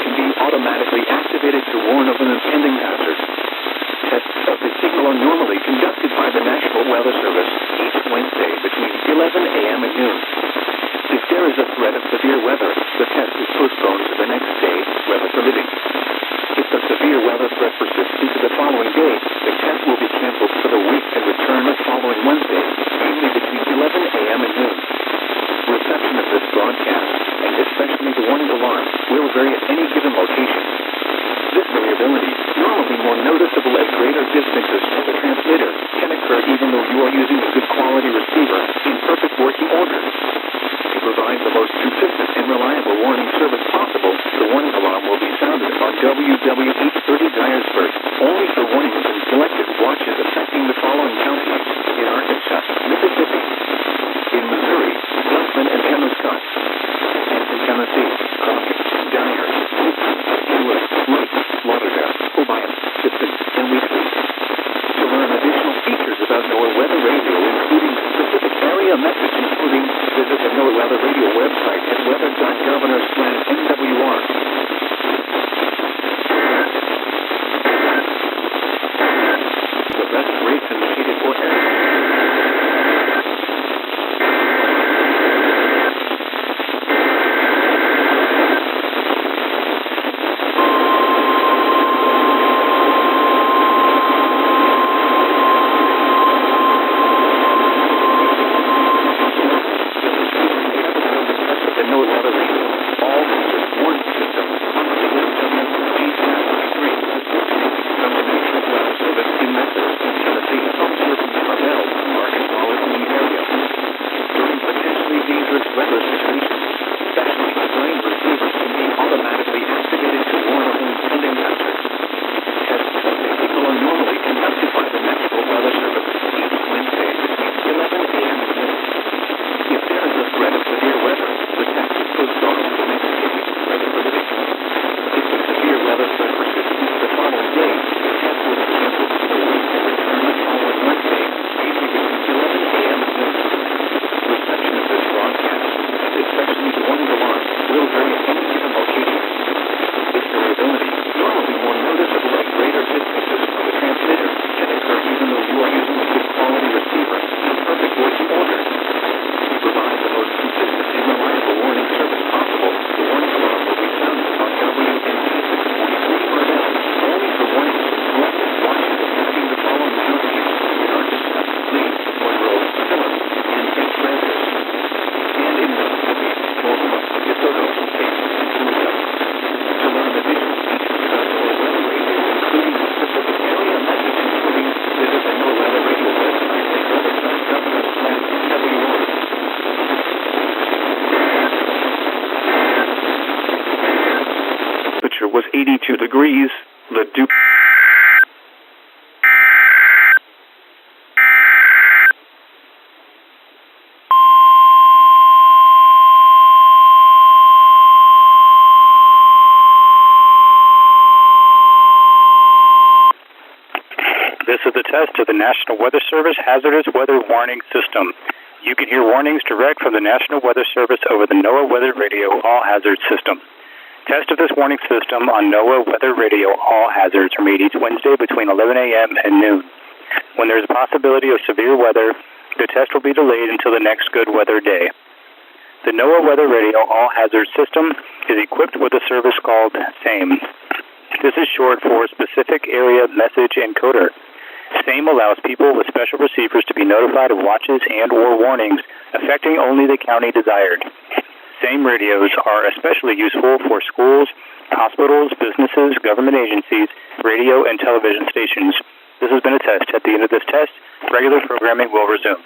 can be automatically activated to warn of an impending hazard. Tests of the signal are normally conducted by the National Weather Service each Wednesday between 11 a.m. and noon. If there is a threat of severe weather, the test is postponed to the next day, weather permitting. If the severe weather threat persists into the following day, the test will be canceled for the week and return the following Wednesday, usually between 11 a.m. and noon. Reception of this broadcast, and especially the warning alarm, will vary at any given location. This variability, normally more noticeable at greater distances from the transmitter, can occur even though you are using a good quality receiver in perfect working order. To provide the most consistent and reliable warning service possible, the warning alarm will be sounded on WWH30 Dyersburg, only for warnings in selected watches affecting the following counties: in Arkansas, Mississippi, in Missouri, Blackman and Penobscot, and in Tennessee, Crockett, Dyer, Stewart, Lake, Lauderdale, Obion, Tipton, and Wheatley. To learn additional features about NOAA Weather Radio, including specific area message including, visit the NOAA Weather Radio website at weather.governor/NWR. The best rates indicated for was 82 degrees. The Duke. This is the test of the National Weather Service Hazardous Weather Warning System. You can hear warnings direct from the National Weather Service over the NOAA Weather Radio All Hazards System. Test of this warning system on NOAA Weather Radio All Hazards are made each Wednesday between 11 a.m. and noon. When there is a possibility of severe weather, the test will be delayed until the next good weather day. The NOAA Weather Radio All Hazards System is equipped with a service called SAME. This is short for Specific Area Message Encoder. SAME allows people with special receivers to be notified of watches and or warnings affecting only the county desired. SAME radios are especially useful for schools, hospitals, businesses, government agencies, radio and television stations. This has been a test. At the end of this test, regular programming will resume.